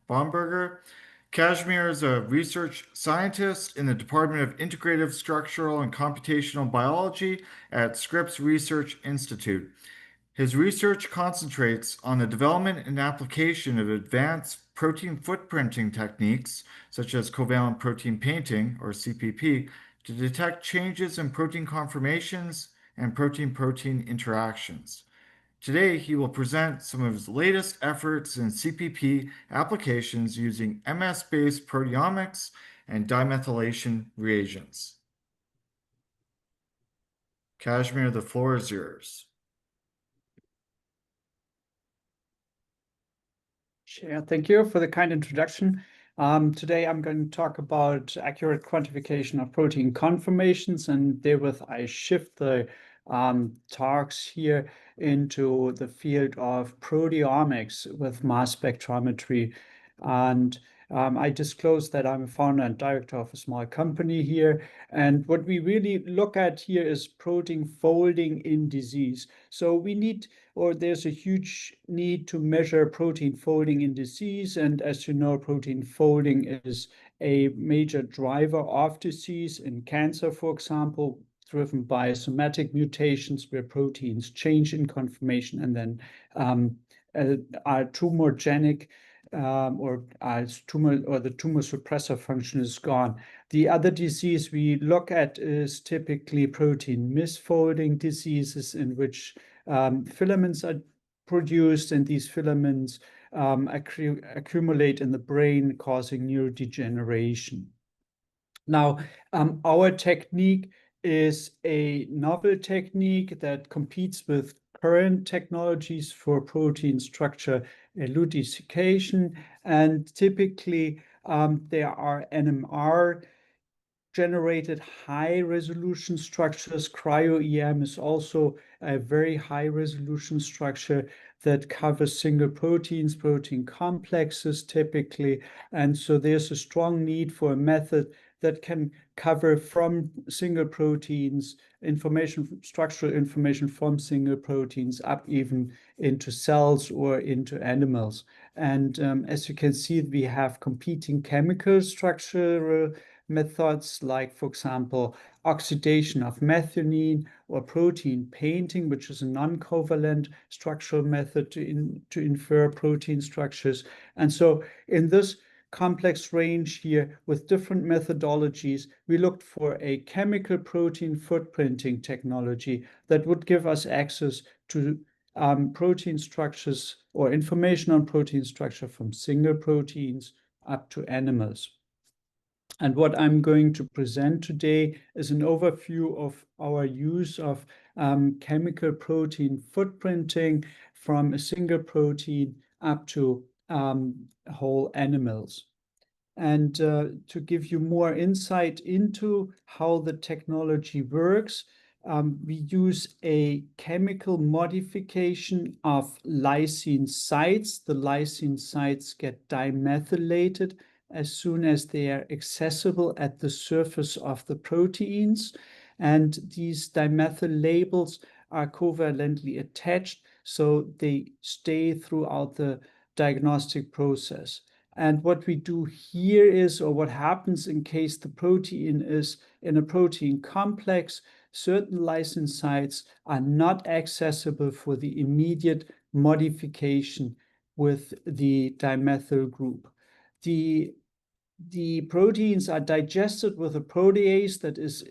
Bamberger. Casimir is a research scientist in the Department of Integrative Structural and Computational Biology at Scripps Research Institute. His research concentrates on the development and application of advanced protein footprinting techniques, such as covalent protein painting, or CPP, to detect changes in protein conformations and protein-protein interactions. Today, he will present some of his latest efforts in CPP applications using MS-based proteomics and dimethylation reagents. Casimir, the floor is yours. Yeah, thank you for the kind introduction. Today I'm going to talk about accurate quantification of protein conformations, and therewith I shift the talks here into the field of proteomics with mass spectrometry. And I disclose that I'm a founder and director of a small company here. And what we really look at here is protein folding in disease. So we need, or there's a huge need to measure protein folding in disease. And as you know, protein folding is a major driver of disease in cancer, for example, driven by somatic mutations where proteins change in conformation and then are tumorigenic, or as tumor, or the tumor suppressor function is gone. The other disease we look at is typically protein misfolding diseases, in which filaments are produced, and these filaments accumulate in the brain, causing neurodegeneration. Now, our technique is a novel technique that competes with current technologies for protein structure elucidation, and typically there are NMR generated high resolution structures. Cryo-EM is also a very high resolution structure that covers single proteins, protein complexes typically. And so there's a strong need for a method that can cover from single proteins, structural information from single proteins up even into cells or into animals. And as you can see, we have competing chemical structural methods like, for example, oxidation of methionine, or protein painting, which is a non-covalent structural method to infer protein structures. And so in this complex range here with different methodologies, we looked for a chemical protein footprinting technology that would give us access to protein structures or information on protein structure from single proteins up to animals. And what I'm going to present today is an overview of our use of chemical protein footprinting from a single protein up to whole animals. And to give you more insight into how the technology works, we use a chemical modification of lysine sites. The lysine sites get dimethylated as soon as they are accessible at the surface of the proteins. And these dimethyl labels are covalently attached, so they stay throughout the diagnostic process. And what we do here is, or what happens in case the protein is in a protein complex, certain lysine sites are not accessible for the immediate modification with the dimethyl group. The proteins are digested with a protease that is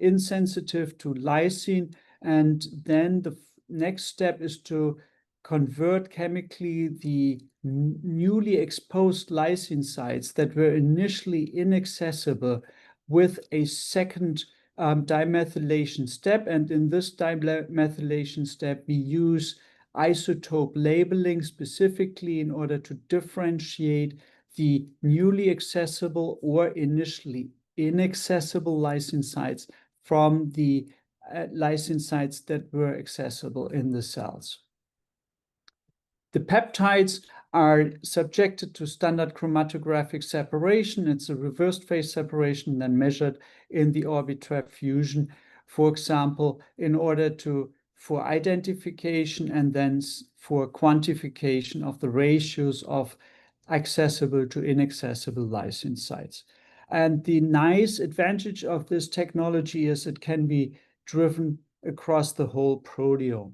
insensitive to lysine, and then the next step is to convert chemically the newly exposed lysine sites that were initially inaccessible with a second dimethylation step. And in this dimethylation step, we use isotope labeling specifically in order to differentiate the newly accessible or initially inaccessible lysine sites from the lysine sites that were accessible in the cells. The peptides are subjected to standard chromatographic separation. It's a reversed phase separation, then measured in the Orbitrap fusion, for example, in order for identification and then for quantification of the ratios of accessible to inaccessible lysine sites. And the nice advantage of this technology is it can be driven across the whole proteome.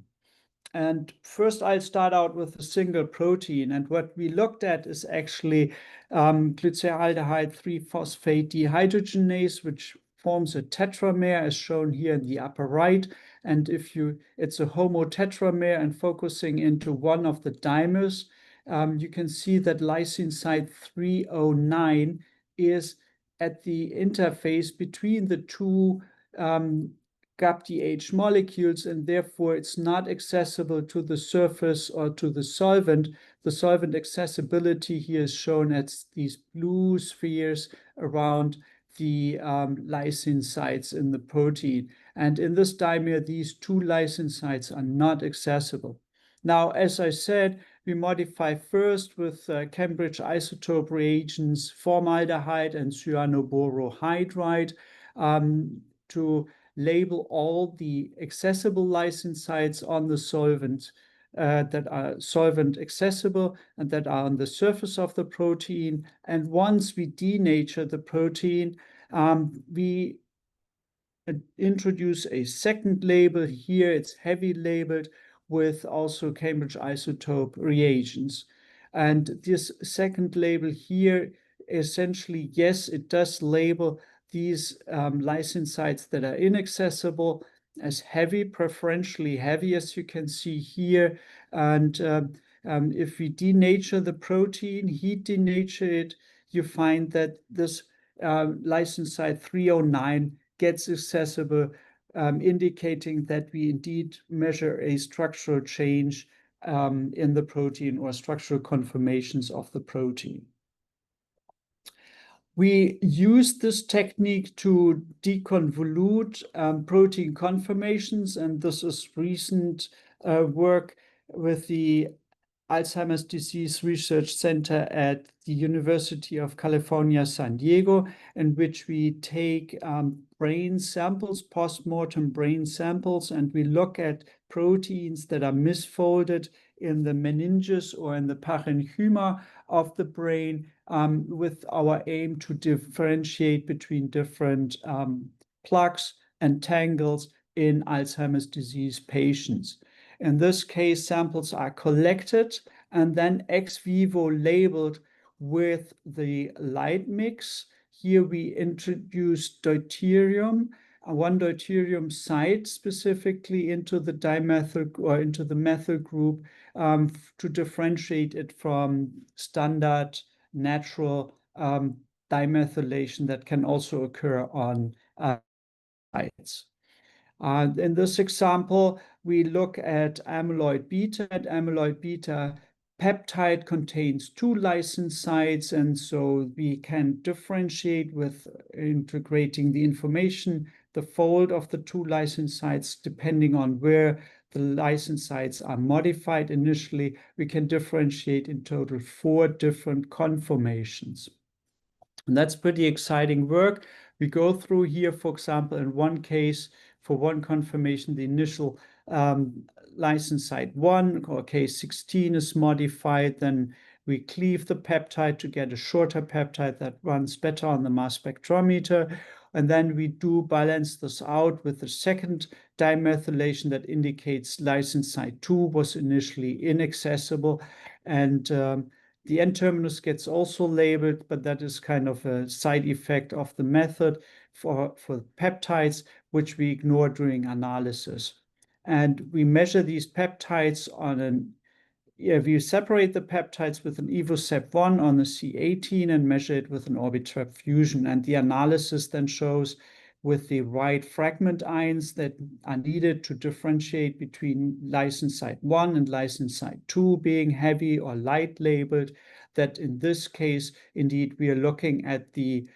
And first, I'll start out with a single protein. And what we looked at is actually glyceraldehyde 3-phosphate dehydrogenase, which forms a tetramer, as shown here in the upper right. And it's a homotetramer, and focusing into one of the dimers, you can see that lysine site 309 is at the interface between the two GAPDH molecules, and therefore it's not accessible to the surface or to the solvent. The solvent accessibility here is shown as these blue spheres around the lysine sites in the protein. And in this dimer, these two lysine sites are not accessible. Now, as I said, we modify first with Cambridge isotope reagents formaldehyde and cyanoborohydride to label all the accessible lysine sites on the solvent that are solvent accessible and that are on the surface of the protein. And once we denature the protein, we introduce a second label. Here it's heavy labeled with also Cambridge isotope reagents. And this second label here, essentially, yes, it does label these lysine sites that are inaccessible as heavy, preferentially heavy, as you can see here. And if we denature the protein, heat denature it, you find that this lysine site 309 gets accessible, indicating that we indeed measure a structural change in the protein or structural conformations of the protein. We use this technique to deconvolute protein conformations, and this is recent work with the Alzheimer's Disease Research Center at the University of California, San Diego, in which we take brain samples, post-mortem brain samples, and we look at proteins that are misfolded in the meninges or in the parenchyma of the brain, with our aim to differentiate between different plaques and tangles in Alzheimer's disease patients. In this case, samples are collected and then ex vivo labeled with the light mix. Here we introduce deuterium, one deuterium site specifically into the dimethyl or into the methyl group to differentiate it from standard natural dimethylation that can also occur on sites. In this example, we look at amyloid beta. Amyloid beta peptide contains two lysine sites, and so we can differentiate with integrating the information, the fold of the two lysine sites, depending on where the lysine sites are modified initially. We can differentiate in total 4 different conformations. And that's pretty exciting work. We go through here, for example, in one case, for one conformation, the initial lysine site 1 or case 16 is modified. Then we cleave the peptide to get a shorter peptide that runs better on the mass spectrometer. And then we do balance this out with the second dimethylation that indicates lysine site 2 was initially inaccessible. And the N-terminus gets also labeled, but that is kind of a side effect of the method for peptides, which we ignore during analysis. And we measure these peptides on we separate the peptides with an EvoSep1 on the C18 and measure it with an Orbitrap fusion. And the analysis then shows with the right fragment ions that are needed to differentiate between lysine site 1 and lysine site 2 being heavy or light labeled, that in this case, indeed, we are looking at the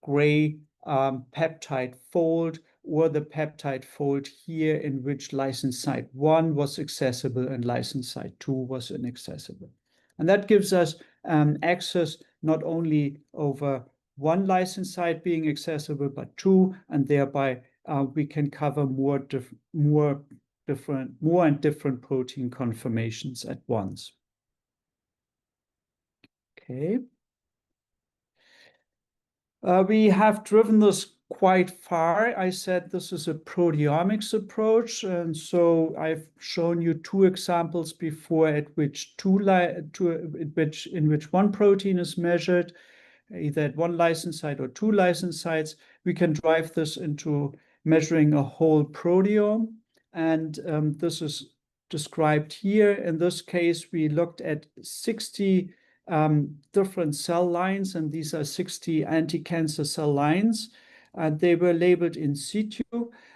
gray peptide fold or the peptide fold here in which lysine site 1 was accessible and lysine site 2 was inaccessible. And that gives us access not only over one lysine site being accessible, but 2, and thereby we can cover more and different protein conformations at once. Okay. We have driven this quite far. I said this is a proteomics approach, and so I've shown you two examples before at which in which one protein is measured, either at one lysine site or two lysine sites. We can drive this into measuring a whole proteome, and this is described here. In this case, we looked at 60 different cell lines, and these are 60 anti-cancer cell lines. They were labeled in situ,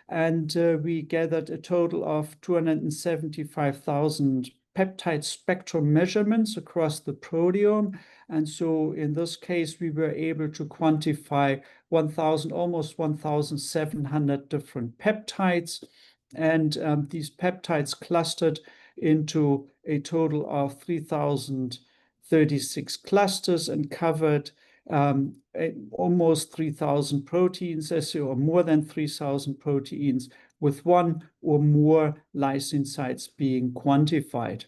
and we gathered a total of 275,000 peptide spectrum measurements across the proteome. And so in this case, we were able to quantify 1,000, almost 1,700 different peptides. And these peptides clustered into a total of 3,036 clusters and covered almost 3,000 proteins, or more than 3,000 proteins, with one or more lysine sites being quantified.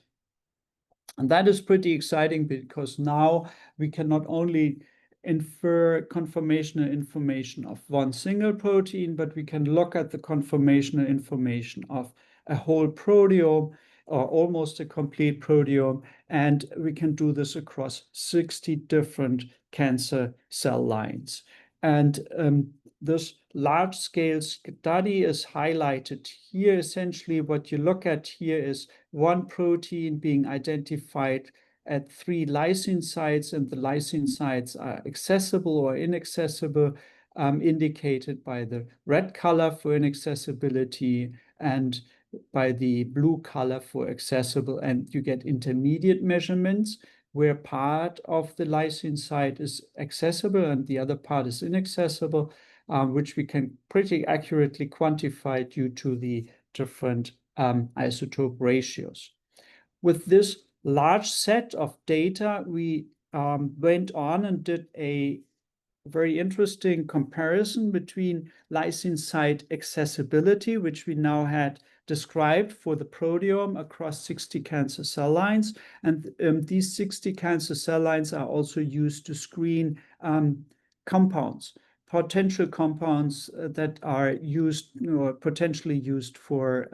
And that is pretty exciting because now we can not only infer conformational information of one single protein, but we can look at the conformational information of a whole proteome or almost a complete proteome. And we can do this across 60 different cancer cell lines. And this large-scale study is highlighted here. Essentially, what you look at here is one protein being identified at 3 lysine sites, and the lysine sites are accessible or inaccessible, indicated by the red color for inaccessibility and by the blue color for accessible. And you get intermediate measurements where part of the lysine site is accessible and the other part is inaccessible, which we can pretty accurately quantify due to the different isotope ratios. With this large set of data, we went on and did a very interesting comparison between lysine site accessibility, which we now had described for the proteome across 60 cancer cell lines. And these 60 cancer cell lines are also used to screen compounds, potential compounds that are used or potentially used for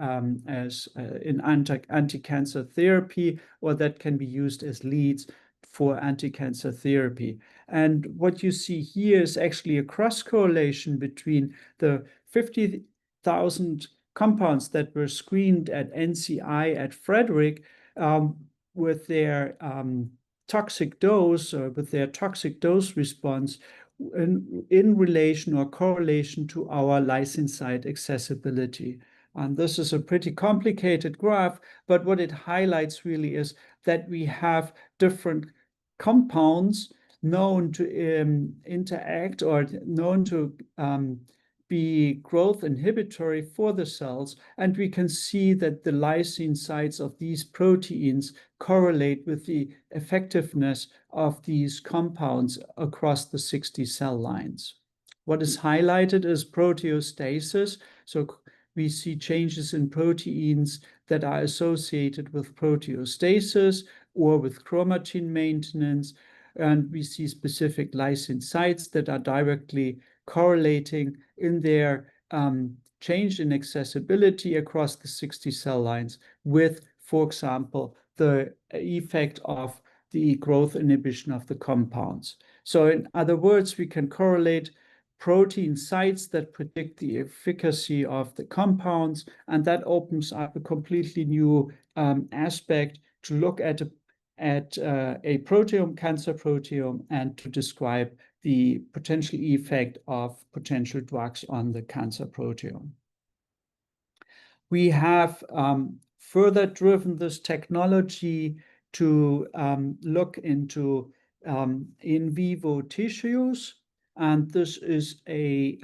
as in anti-cancer therapy, or that can be used as leads for anti-cancer therapy. And what you see here is actually a cross-correlation between the 50,000 compounds that were screened at NCI at Frederick with their toxic dose, or with their toxic dose response in relation or correlation to our lysine site accessibility. And this is a pretty complicated graph, but what it highlights really is that we have different compounds known to interact or known to be growth inhibitory for the cells. And we can see that the lysine sites of these proteins correlate with the effectiveness of these compounds across the 60 cell lines. What is highlighted is proteostasis. So we see changes in proteins that are associated with proteostasis or with chromatin maintenance. And we see specific lysine sites that are directly correlating in their change in accessibility across the 60 cell lines with, for example, the effect of the growth inhibition of the compounds. So in other words, we can correlate protein sites that predict the efficacy of the compounds, and that opens up a completely new aspect to look at a proteome, cancer proteome, and to describe the potential effect of potential drugs on the cancer proteome. We have further driven this technology to look into in vivo tissues, and this is a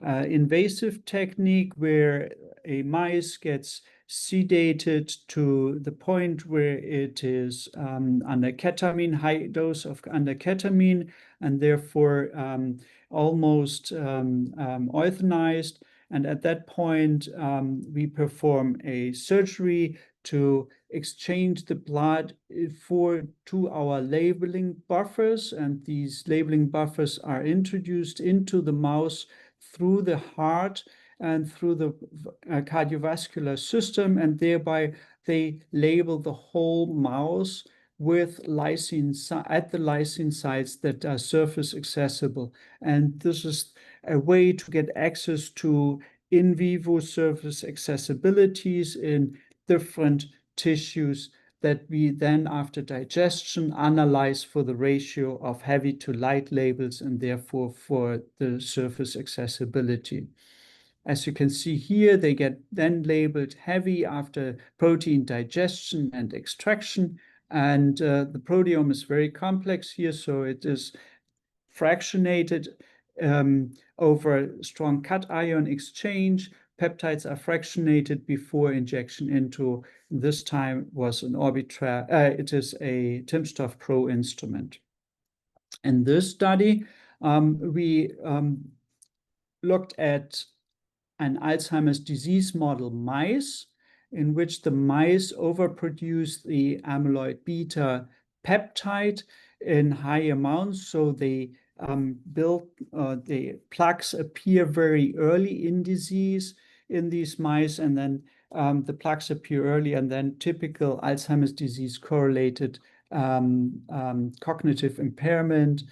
invasive technique where a mice gets sedated to the point where it is under ketamine, high dose of under ketamine, and therefore almost euthanized. And at that point, we perform a surgery to exchange the blood to our labeling buffers, and these labeling buffers are introduced into the mouse through the heart and through the cardiovascular system, and thereby they label the whole mouse with lysine at the lysine sites that are surface accessible. And this is a way to get access to in vivo surface accessibilities in different tissues that we then, after digestion, analyze for the ratio of heavy to light labels and therefore for the surface accessibility. As you can see here, they get then labeled heavy after protein digestion and extraction. And the proteome is very complex here, so it is fractionated over strong cation exchange. Peptides are fractionated before injection into, this time was an it is a timsTOF Pro instrument. In this study, we looked at an Alzheimer's disease model mice, in which the mice overproduce the amyloid beta peptide in high amounts. So the plaques appear very early in disease in these mice, and then the plaques appear early, and then typical Alzheimer's disease correlated cognitive impairment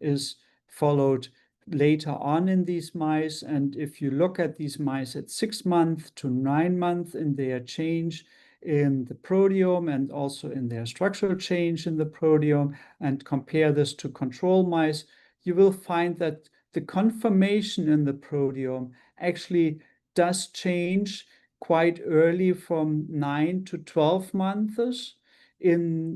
is followed later on in these mice. And if you look at these mice at 6 months to 9 months in their change in the proteome and also in their structural change in the proteome, and compare this to control mice, you will find that the conformation in the proteome actually does change quite early from 9 to 12 months.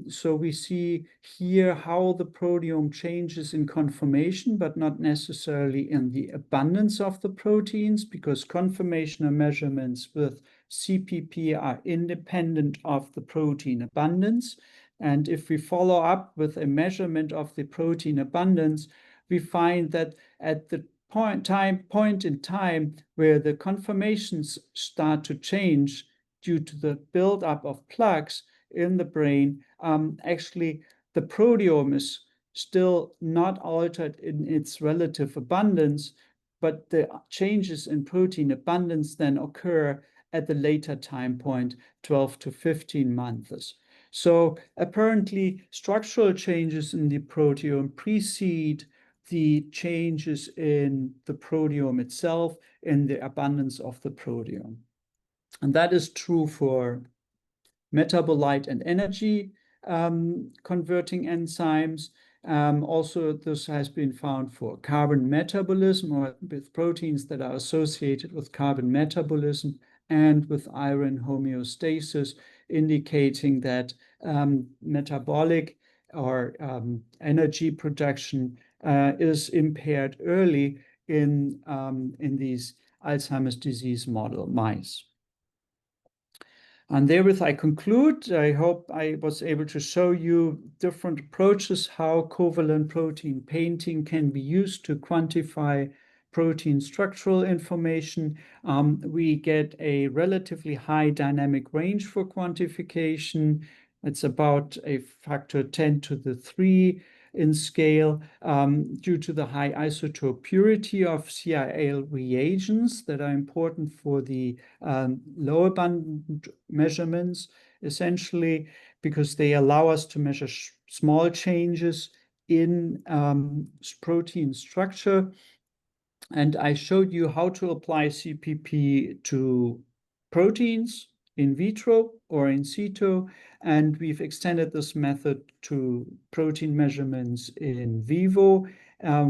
So we see here how the proteome changes in conformation, but not necessarily in the abundance of the proteins, because conformational measurements with CPP are independent of the protein abundance. And if we follow up with a measurement of the protein abundance, we find that at the point in time where the conformations start to change due to the buildup of plaques in the brain, actually the proteome is still not altered in its relative abundance, but the changes in protein abundance then occur at the later time point, 12 to 15 months. So apparently structural changes in the proteome precede the changes in the proteome itself, in the abundance of the proteome. And that is true for metabolite and energy converting enzymes. Also, this has been found for carbon metabolism, or with proteins that are associated with carbon metabolism, and with iron homeostasis, indicating that metabolic or energy production is impaired early in these Alzheimer's disease model mice. And therewith I conclude. I hope I was able to show you different approaches how covalent protein painting can be used to quantify protein structural information. We get a relatively high dynamic range for quantification. It's about a factor 10 to the 3 in scale, due to the high isotope purity of CIL reagents that are important for the low abundant measurements, essentially because they allow us to measure small changes in protein structure. And I showed you how to apply CPP to proteins in vitro or in situ, and we've extended this method to protein measurements in vivo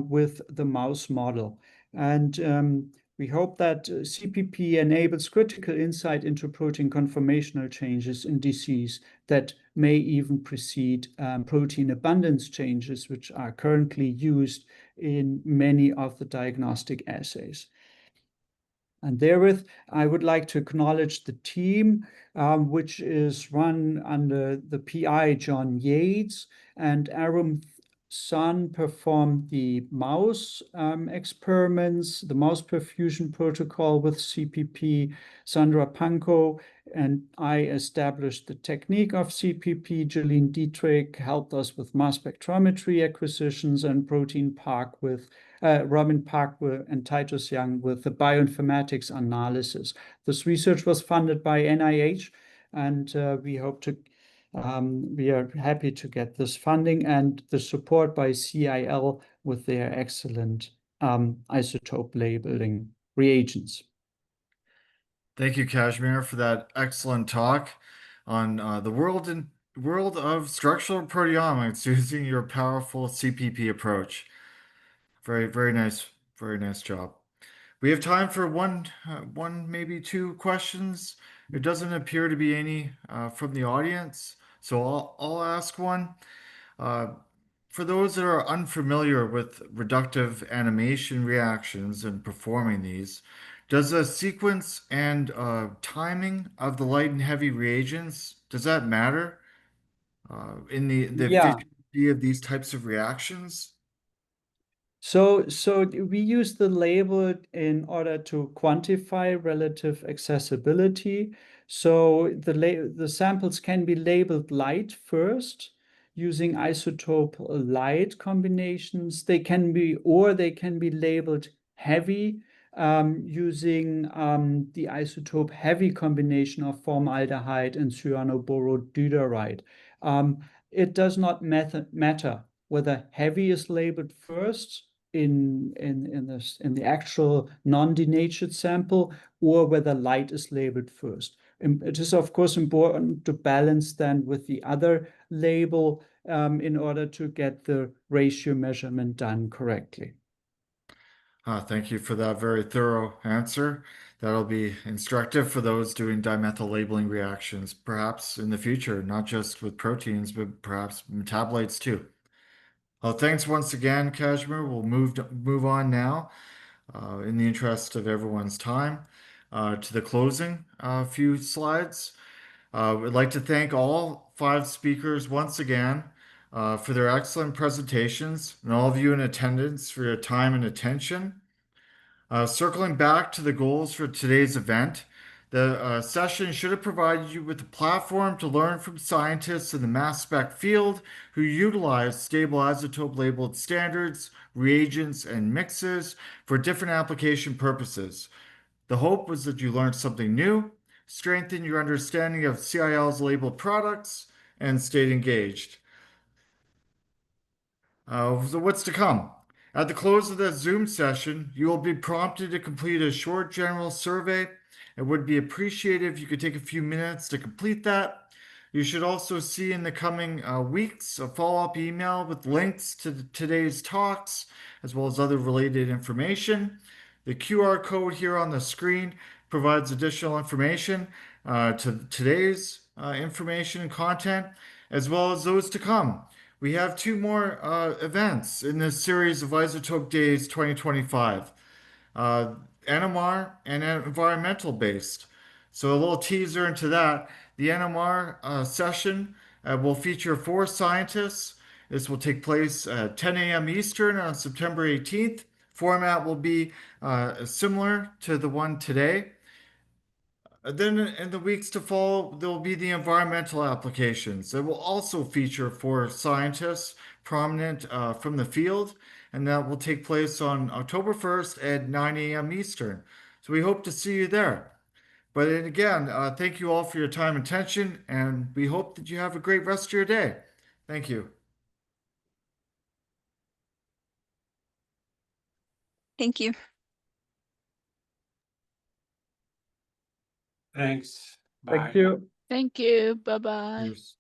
with the mouse model. And we hope that CPP enables critical insight into protein conformational changes in disease that may even precede protein abundance changes, which are currently used in many of the diagnostic assays. And therewith, I would like to acknowledge the team, which is run under the PI John Yates and Aram Sun performed the mouse experiments, the mouse perfusion protocol with CPP. Sandra Pankow and I established the technique of CPP. Jolene Dietrich helped us with mass spectrometry acquisitions, and Robin Park and Titus Young with the bioinformatics analysis. This research was funded by NIH, and we are happy to get this funding and the support by CIL with their excellent isotope labeling reagents. Thank you, Casimir, for that excellent talk on the world of structural proteomics using your powerful CPP approach. Very nice job. We have time for one, maybe two questions. It doesn't appear to be any from the audience, so I'll ask one. For those that are unfamiliar with reductive animation reactions and performing these, does the sequence and timing of the light and heavy reagents, does that matter in the Yeah. efficiency of these types of reactions? So we use the label in order to quantify relative accessibility. So the samples can be labeled light first using isotope light combinations. They can be labeled heavy using the isotope heavy combination of formaldehyde and cyanoborodiglyceride. It does not matter whether heavy is labeled first in the actual non-denatured sample, or whether light is labeled first. And it is of course important to balance then with the other label in order to get the ratio measurement done correctly. Thank you for that very thorough answer. That'll be instructive for those doing dimethyl labeling reactions, perhaps in the future, not just with proteins, but perhaps metabolites too. Well, thanks once again, Casimir. We'll move on now, in the interest of everyone's time, to the closing few slides. We'd like to thank all five speakers once again for their excellent presentations, and all of you in attendance for your time and attention. Circling back to the goals for today's event, the session should have provided you with a platform to learn from scientists in the mass spec field who utilize stable isotope labeled standards, reagents, and mixes for different application purposes. The hope was that you learned something new, strengthen your understanding of CIL's labeled products, and stayed engaged. So what's to come? At the close of the Zoom session, you will be prompted to complete a short general survey. It would be appreciated if you could take a few minutes to complete that. You should also see in the coming weeks a follow-up email with links to today's talks, as well as other related information. The QR code here on the screen provides additional information to today's information and content, as well as those to come. We have two more events in this series of Isotope Days 2025, NMR and environmental based. So a little teaser into that. The NMR session will feature 4 scientists. This will take place at 10 a.m. Eastern on September 18th. Format will be similar to the one today. Then in the weeks to follow, there will be the environmental applications. It will also feature 4 scientists prominent from the field, and that will take place on October 1st at 9 a.m. Eastern. So we hope to see you there. But again, thank you all for your time and attention, and we hope that you have a great rest of your day. Thank you. Thank you. Thanks. Thank Bye. you. Thank you. Bye-bye. Cheers.